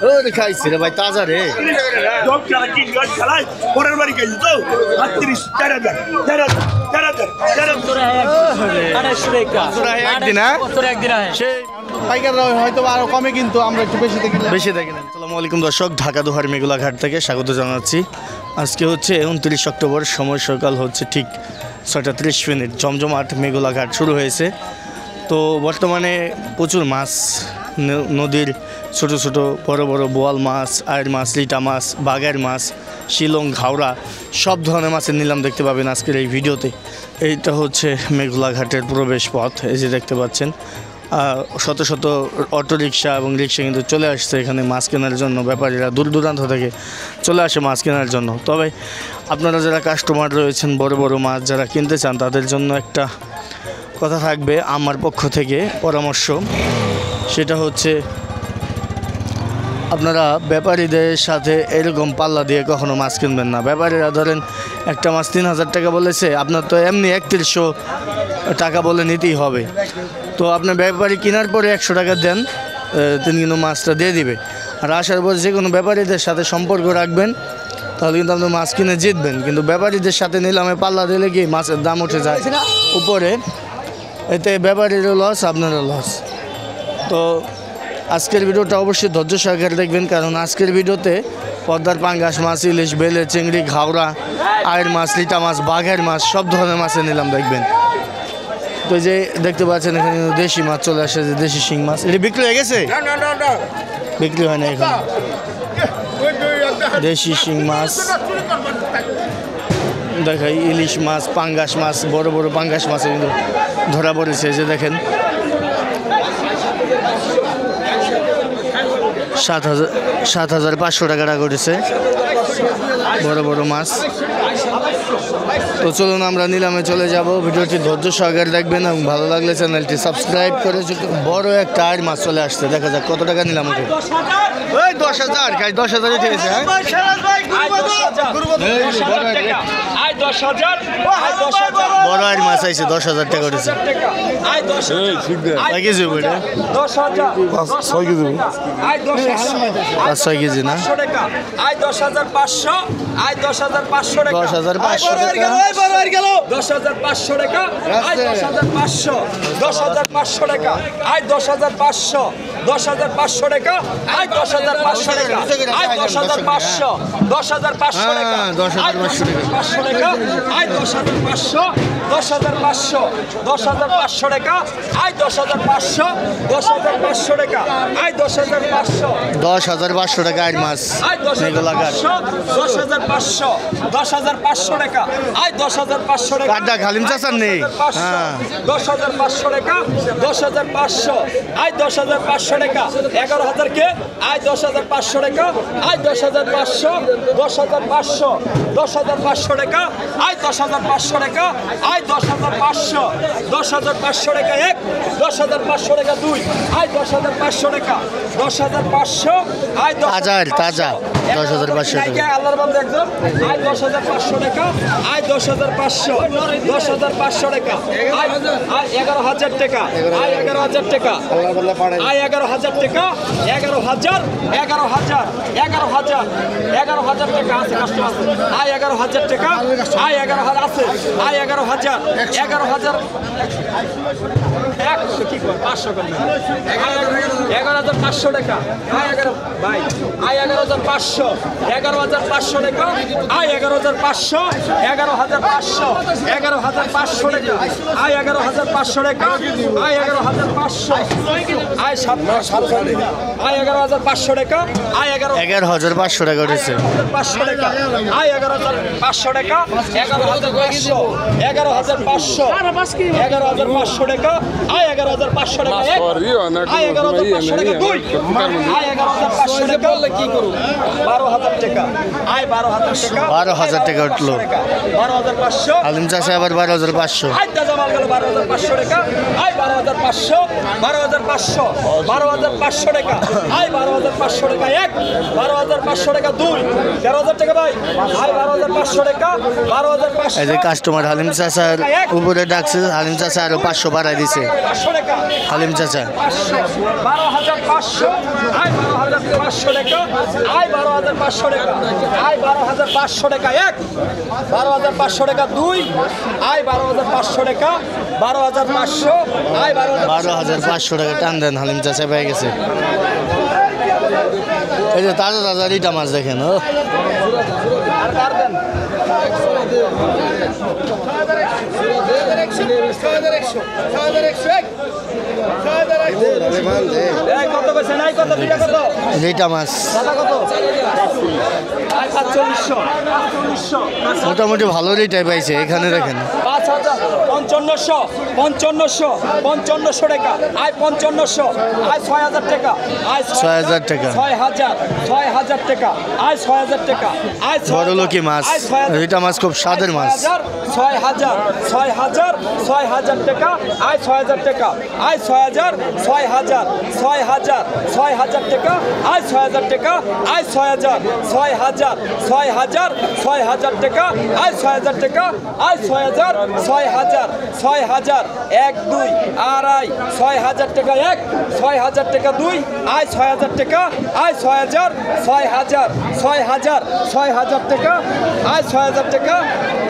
ওরে খাইছি রে ভাই তাজা রে জব খেলা কি খেলায় পরের বাড়ি খাইছি তো 38 4000 একদিন সেই পাইকাররা হয়তো আরো কমে, কিন্তু আমরা একটু বেশি দেখি। আসসালামু আলাইকুম দর্শক, ঢাকা দোহার মেঘুলাঘাট থেকে স্বাগত জানাচ্ছি। আজকে হচ্ছে 29 অক্টোবর, সময় সকাল হচ্ছে ঠিক 6:30। জমজমাট মেঘুলাঘাট শুরু হয়েছে। তো বর্তমানে প্রচুর মাছ, নদীর ছোট ছোট বড় বড় বোয়াল মাছ, আয়ের মাছ, লিটা মাছ, বাঘের মাছ, শিলং, ঘাওড়া সব ধরনের মাছের নিলাম দেখতে পাবেন আজকের এই ভিডিওতে। এইটা হচ্ছে মেঘুলাঘাটের প্রবেশ পথ, এই যে দেখতে পাচ্ছেন। শত শত অটোরিকশা এবং রিক্সা কিন্তু চলে আসছে এখানে মাছ কেনার জন্য। ব্যাপারীরা দূর দূরান্ত থেকে চলে আসে মাছ কেনার জন্য। তবে আপনারা যারা কাস্টমার রয়েছেন, বড় বড় মাছ যারা কিনতে চান, তাদের জন্য একটা কথা থাকবে আমার পক্ষ থেকে পরামর্শ। সেটা হচ্ছে আপনারা ব্যাপারীদের সাথে এরকম পাল্লা দিয়ে কখনো মাছ কিনবেন না। ব্যাপারীরা ধরেন একটা মাছ 3000 টাকা বলেছে, আপনার তো এমনি 3100 টাকা বলে নিতেই হবে। তো আপনার ব্যাপারী কেনার পরে 100 টাকা দেন, তিনি কিন্তু মাছটা দিয়ে দিবে। আর আসার পর যে কোনো ব্যাপারীদের সাথে সম্পর্ক রাখবেন, তাহলে কিন্তু আপনি মাছ কিনে জিতবেন। কিন্তু ব্যাপারীদের সাথে নিলামে পাল্লা দিলে কি মাছের দাম উঠে যায় উপরে, এতে ব্যাপারীরও লস, আপনারও লস। তো আজকের ভিডিওটা অবশ্যই ধৈর্য সহকারে দেখবেন, কারণ আজকের ভিডিওতে পদ্মার পাঙ্গাস মাছ, ইলিশ, বেলে, চিংড়ি, ঘাওড়া, আয়ের মাছ, লিটা মাছ, বাঘের মাছ সব ধরনের মাছের নিলাম দেখবেন। তো যে দেখতে পাচ্ছেন এখানে দেশি মাছ চলে আসে, যে দেশি শিং মাছ। এটা বিক্রি হয়ে গেছে? বিক্রি হয় না এখন। দেশি শিং মাছ দেখাই, ইলিশ মাছ, পাঙ্গাস মাছ, বড় বড় পাঙ্গাস মাছ কিন্তু ধরা পড়েছে। যে দেখেন 7,500 টাকা করেছে বড় বড় মাছ। তো চলুন আমরা নিলামে চলে যাব। ভিডিওটি ধৈর্য সহকারে দেখবেন এবং ভালো লাগলে চ্যানেলটি সাবস্ক্রাইব করে। বড় একটা আয়ের মাছ চলে আসছে, দেখা যাক কত টাকা নিলাম ওকে। 10,000 গাই, 10,000 উঠেছে। বড় আয়ের মাছ আইছে, 10,000 টাকা উঠেছে। 6 কেজি ওইটা, 6 কেজি, 5-6 কেজি না, 10,500, 10,500 টাকা, 10,500 টাকা, 10,500 টাকা, 10,500, 10,500 টাকা, 10,500, 10,500 টাকা, 10,500 টাকা, 10,500, 10,500 টাকা, 10,500 টাকা, 10,500, 10,500, 10,500 টাকা, 10,500, 10,500 টাকা, 10,500, 10,500 টাকা আয়ের মাছ মেঘুলাঘাট। 10,500, 10,500 টাকা, 10,500 টাকা, কাটা খালিম চাচার নেই। 10,500 টাকা, 10,500, 10,500 টাকা, 11,000 কে, 10,500 টাকা, 10,500, 10,500, 10,500 টাকা, 10,500 টাকা, 10,500, 10,500 টাকা 1, 10,500 টাকা 2, 10,500 টাকা, 10,500, তাজা 10,500 টাকা। আল্লাহর বান্দা একদম 10,500 টাকা, 10,500, 10,500 টাকা, 11,000 টাকা, 11,000 টাকা, 11,000 টাকা, 11,000, 11,000, 11,000, 11,000 টাকা আছে, কষ্ট আছে। 11,000 টাকা, 11,000 আছে, 11,000, 11,000, 100 কি কর 500 কর, 11,500 টাকা, ভাই 11,500, 11,500 টাকা, 11,500, 11,500, 11,500 টাকা, 11,500 টাকা, 11,500, 11,500 টাকা, 11,500 টাকা উঠেছে। 500 টাকা, 11,500 টাকা, 11,500, 11,500, 11,500 টাকা, 11,500 টাকা 1, 11,500 টাকা 2, 11,500 টাকা কি করব, 12,000 টাকা, 12,000 টাকা, 12,000 টাকা উঠলো। 12,500, আলিম চাষে আবার 12,500। জামাল গেল 12,500 টাকা, 12,500, 12,500, 12,500 টাকা, 12,500 টাকা 1, 12,500 টাকা 2, 13,000 টাকা ভাই, 12,500 টাকা, 12,500। এই যে কাস্টমার হালিম চাষার এক উপরে ডাকছে হালিম চাচা আরো 500 বাড়াই দিছে 500 টাকা হালিম চাচা 12,500 আয় 12,500 টাকা আয় 12,500 টাকা আয় 12,500 টাকা এক 12,500 টাকা দুই আয় 12,500 টাকা 12,500 আয় 12,500 টাকা টান দেন হালিম চাচা পেয়ে গেছে এই যে তাজা তাজা রিটা মাছ দেখেন ও আর কার দেন এই কত কইছে নাই কত দুইটা কত রিটা মাছ দাদা কত আয় 450 মোটামুটি ভালো রিটাই পাইছে এখানে দেখেন 5500 টাকা আয় 5500 আয় 6000 টাকা আয় 6000 টাকা 6000 টাকা আয় 6000 টাকা আয় বড় লোকি মাছ রিটা মাছ খুব স্বাদের মাছ 6000 টাকা আয় 6000 টাকা আয় 6000 টাকা আয় 6000 টাকা আয় 6000 টাকা আয় 6000 টাকা আয় 6000 এক দুই আড়াই 6000 টাকা এক 6000 টাকা দুই আয় 6000 টাকা আয় 6000 টাকা আয় 6000 টাকা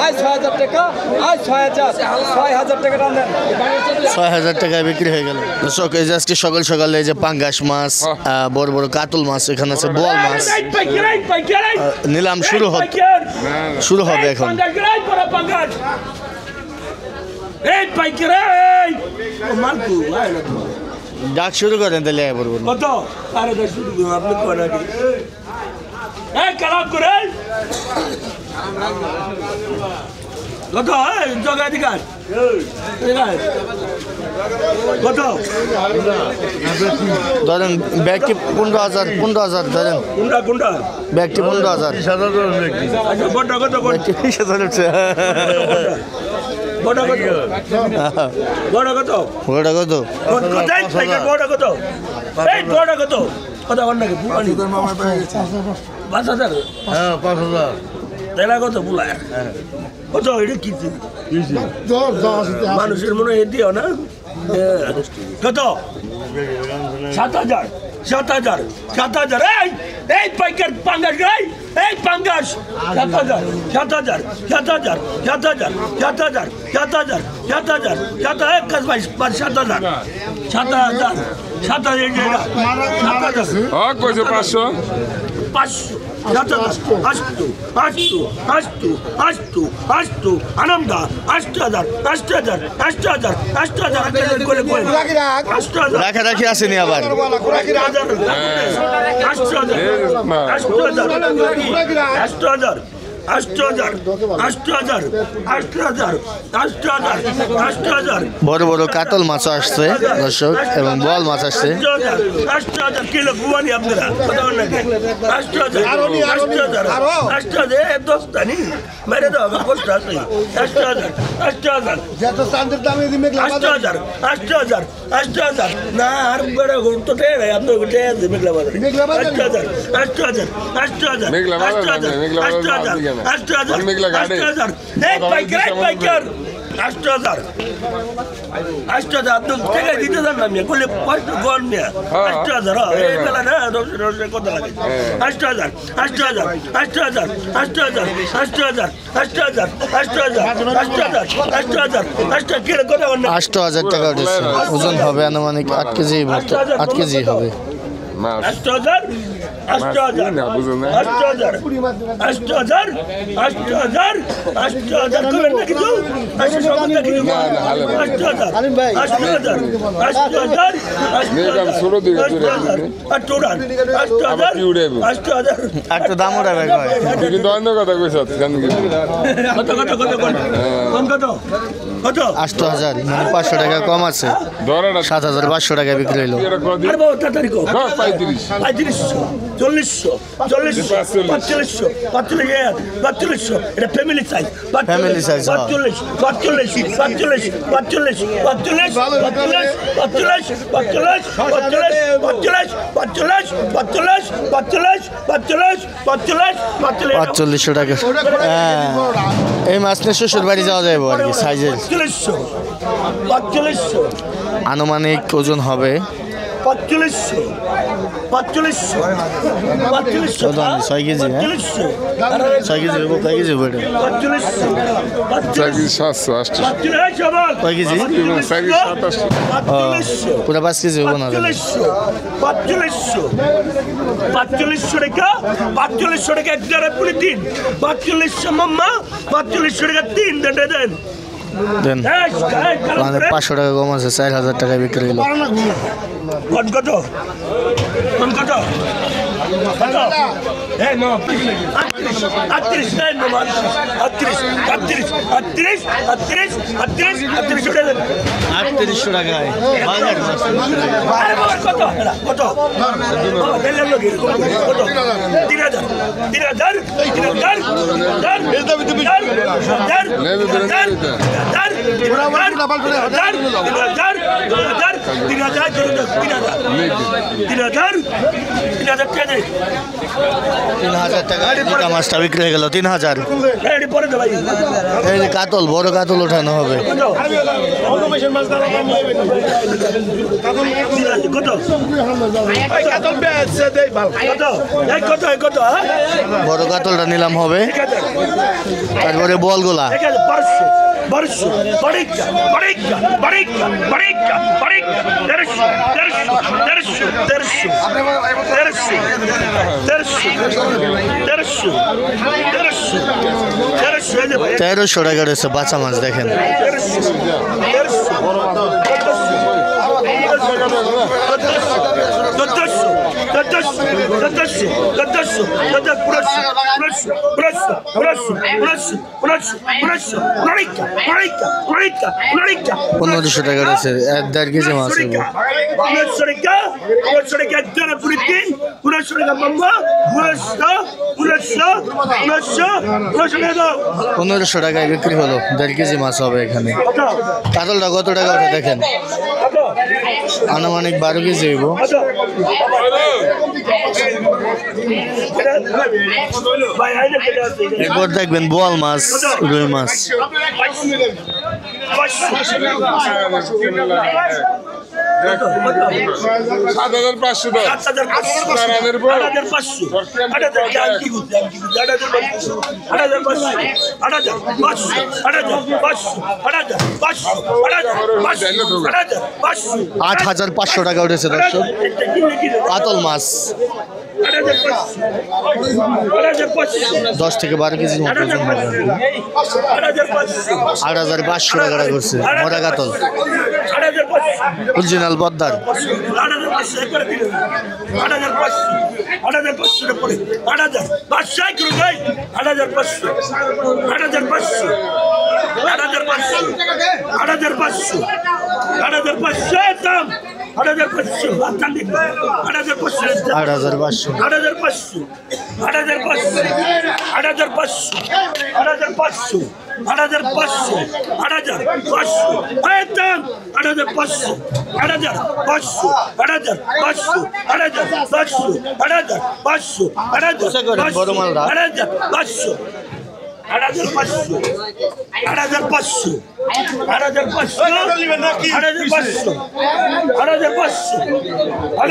আয় 6000 টাকা আয় 6000 টাকা টান দেন 6000 টাকায় বিক্রি হয়ে গেল দর্শক এই যে আজকে সকাল সকালে এই যে পাঙ্গাস মাছ বড় বড় কাতল মাছ এখানে আছে বোয়াল মাছ নিলাম শুরু হবে এখন ডাক শুরু করেন তাহলে বলবো কত আরে দশ আপনি কোন আগে এই কালাম করে কত জগা দিকার কত ধরেন ব্যাগটি 15,000 ধরেন গুন্ডা গুন্ডা ব্যাগটি 15,000 আচ্ছা বড় কত ব্যাগটি 20,000 উঠছে বড় কত বড় কত ওটা কত বড় কত এই বড় কত কত অন্য কি পুরানি 5,000 হ্যাঁ 5,000 তেলা কত বুলা কত এটা কি মানুষের মনে হয় দিও না কত 7,000 এই পাইকার পাঙ্গাস গাই এই পাঙ্গাস 7,000 এক কাজ ভাই 7,000 কইছে 500 আনন্দা 8,000 রাখি আসেনি আবার 8,000 বড় বড় কাতল মাছ আসছে দর্শক এবং বোয়াল মাছ আসছে 8,000 কিলো বুয়ানি আপনারা কত নাকি 8,000 দোস্তানি মেরে দাও আমার কষ্ট আছে 8,000 যত চাঁদের দামে দিবে 8,000 না আর বড় ঘুরতে দেয় আপনি ঘুরতে আছে মেঘলা বাজার 8,000 মেঘলা বাজার না, মেঘলা বাজার না, 8,000 মেঘলা ঘাটে। 8,000 এক পাইকার 8,000 আপনি টাকা দিতে যান না করলে কষ্ট গন নিয়ে 8,000 এই বেলা না রোজ কত লাগে 8,000 কিলো কত 8,000 টাকা উঠেছে ওজন হবে আনুমানিক 8 কেজি মতো 8 কেজি হবে মাছ 8,000 না বুঝুন না 8,000 করেন না কিছু 8,000 নাকি না, হালে ভাই। 8,000 আলিম ভাই। 8,000 মেঘাম ষোলো দিকে জুড়ে দিবি। আবার কি উড়ে যাবো? 8,000 একটু দাম উঠাবে কয় তুই কিন্তু অন্য কথা কইছ জানি কি কত 8,000 মানে 500 টাকা কম আছে ধরাটা 7,500 টাকা বিক্রি হলো এটা কদিন আর বাবা তাড়াতাড়ি কো 35 35 চল্লিশশো চল্লিশশো পাঁচচল্লিশশো পাঁচচল্লিশ পাঁচচল্লিশশো এটা ফ্যামিলি সাইজ Family size, হ্যাঁ। পাঁচচল্লিশ পাঁচচল্লিশ পাঁচচল্লিশ পাঁচচল্লিশ পাঁচচল্লিশ পাঁচচল্লিশ পাঁচচল্লিশ পাঁচচল্লিশ পাঁচচল্লিশ পাঁচচল্লিশ পাঁচচল্লিশ পাঁচচল্লিশ পাঁচচল্লিশ পাঁচচল্লিশ পাঁচচল্লিশ 4500 টাকা। হ্যাঁ, এই মাছ নিয়ে শ্বশুর বাড়ি যাওয়া যাবে আর কি সাইজের। পাঁচচল্লিশশো পাঁচচল্লিশশো আনুমানিক ওজন হবে পাঁচচল্লিশশো পাঁচচল্লিশশো পাঁচচল্লিশশো কত আনলি? 6 কেজি, হ্যাঁ? 6 কেজি হবো, কয় কেজি হবো এটা? পাঁচচল্লিশশো চাকরি 700 কয় কেজি? পাঁচচল্লিশশো পুরো 5 কেজি হবো না? পাঁচচল্লিশশো পাঁচচল্লিশশো টাকা 1 পুরি 3 4500 মাম্মা 4500 টাকা 3 দেন দেন। মানে 500 টাকা কম আছে, 4000 টাকায় বিক্রি হলো। কত কত কত কত এই নো 38 এই নো 38 38 38 38 38 38 টাকা 3800 টাকায় বাজার মাছ। আরে বাবা কত কত বাবা দেন লোকে কত 3000 3000 3000 এই দাবি তুমি নেবে বেরেন পুরা বাড়ি না বাল করে 3000 টাকা দুটা মাছটা বিক্রি হয়ে গেল। 3000। এই পরে দে ভাই এই যে কাতল, বড় কাতল ওঠানো হবে। কত কাতল বেচে দেই ভালো কত কত বড় কাতলটা নিলাম হবে। তারপরে বলগুলা Barışçı, barışçı, barışçı, barışçı, barışçı, barışçı, derişçü, derişçü, derişçü, derişçü, derişçü, derişçü, derişçü, derişçü, derişçü, 1300 টাকা রয়েছে বাচ্চা মাছ, দেখেন। derişçü, derişçü, পনেরোশো টাকা রয়েছে, 1.5 কেজি মাছ হবে। 1500 টাকায় বিক্রি হলো, 1.5 কেজি মাছ হবে এখানে। কাতলটা কত টাকা ওঠে দেখেন, আনুমানিক 12 কেজি হইব। এরপর দেখবেন বোয়াল মাছ, রুই মাছ। 8500 টাকা উঠেছে দর্শক, কাতল মাছ। 10 থেকে 12 কেজির মতো ওজন হবে। 8500 টাকা করছে মোটা কাতল, অরিজিনাল পদ্মার। 8500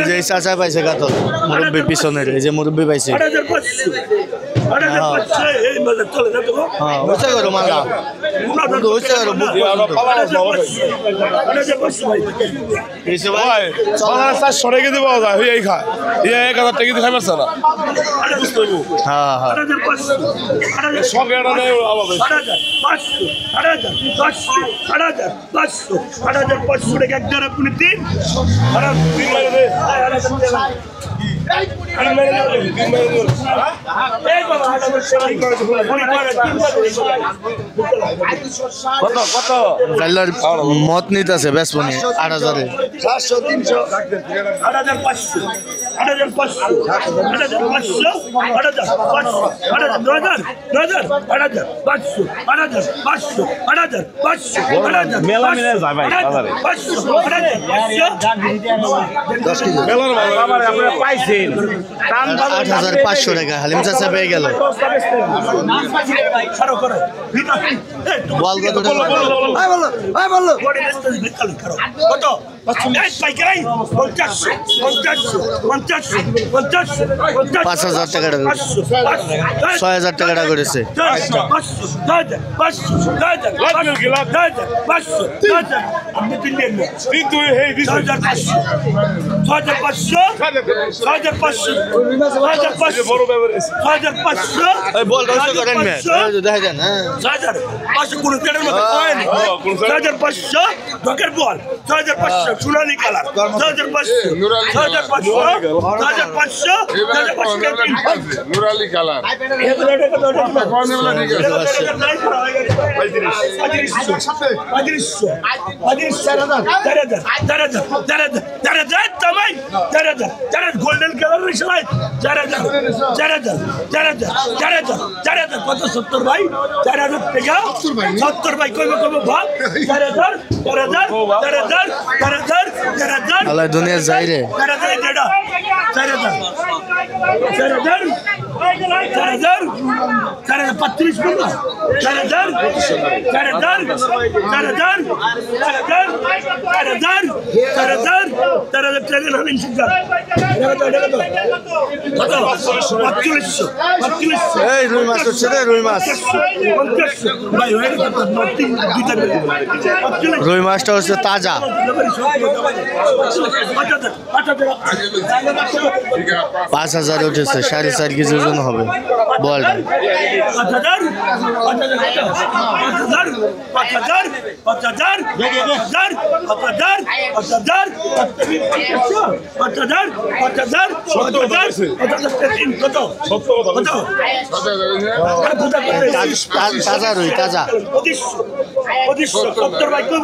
যে চাচা পাইছে কাতল, মুরব্বী পিছনের, এই যে মুরব্বী পাইছে। কাইলার মত নিতেছে বেসপনি 8,000 700 300 8,500 8,500 8,500 মেলা মিলে যায় ভাই বাজারে 8,500 টাকা হালিম চাচা পেয়ে গেল। বল কত টাকা? 5,000 টাকাটা 6,000 টাকাটা করেছে। সোনালী কালার 6,500 নুরালি কালার গোল্ডেন কালার 70 ভাই 4,000 টাকা 70 ভাই কইবে ভাব 4,000 আল্লাহ দুনিয়া যাই রে। 4,000 এই রুই মাছ হচ্ছে রে, রুই মাছ। রুই মাছটা হচ্ছে তাজা। 5,000 উঠেছে, 4.5 কেজি ওজন হবে বলটা। তাজা রুই তাজা। 70 ভাই কম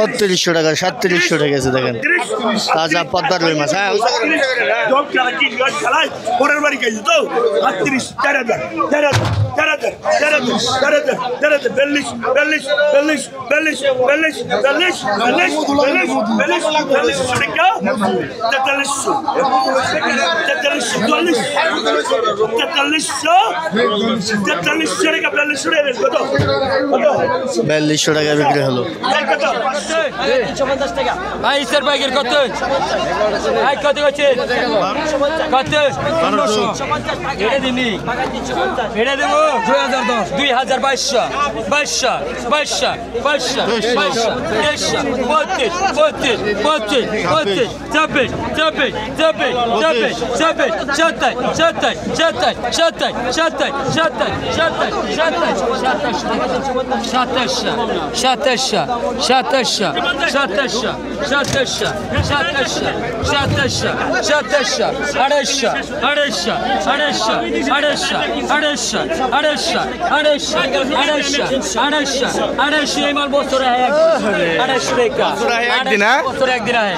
3600 টাকা 3700 টাকা আছে দেখেন, তাজা পদ্মার রুই মাছ। হ্যাঁ $4200 টাকা বিক্রি হলো।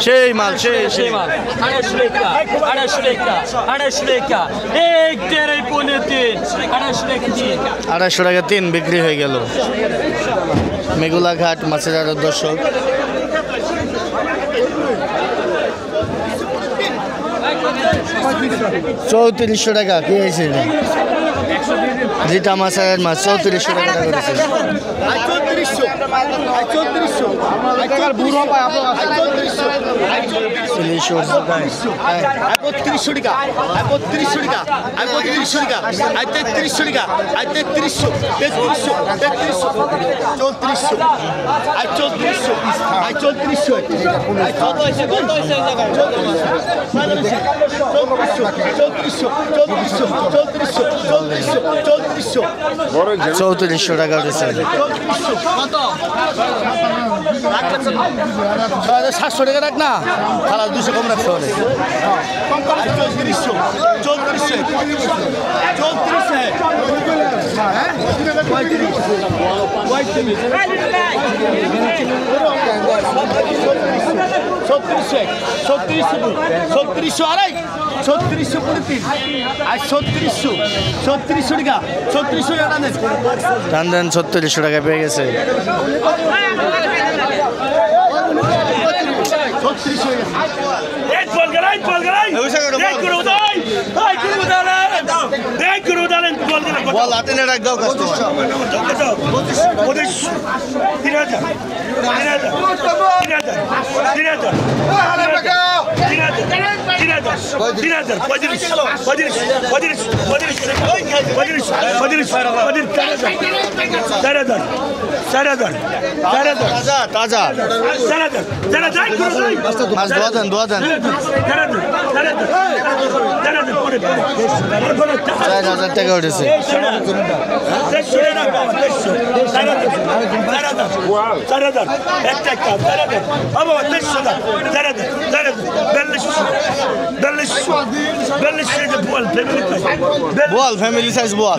সেই মাল সেই মাল 250 টাকা 3 বিক্রি হয়ে গেল। মেঘুলা ঘাট মাছের আড়ত দর্শক। $3400 টাকা কি হয়েছে? যেটা মাছের মাছ 3400 টাকা করেছে। 3400 3200 টাকা আই 3200 টাকা আই 3200 টাকা আই 3300 টাকা আই 3300 3400 আই 3400 আই 3400 আই কত হইছে চৌত্রিশশো টাকা উঠেছে 700 টাকা রাখ না খালা 200 কম রাখতে হবে 3600 আড়াই 3600 টাকা 3600 টাকা টান দেন 3600 টাকা পেয়ে গেছে 3600 বল হাতে না রাখ দাও তাজা মাছ দোয়া দেন 4000 টাকা উঠেছে বল ফ্যামিলি সাইজ বল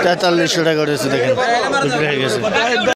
4300 টাকা উঠেছে দেখেন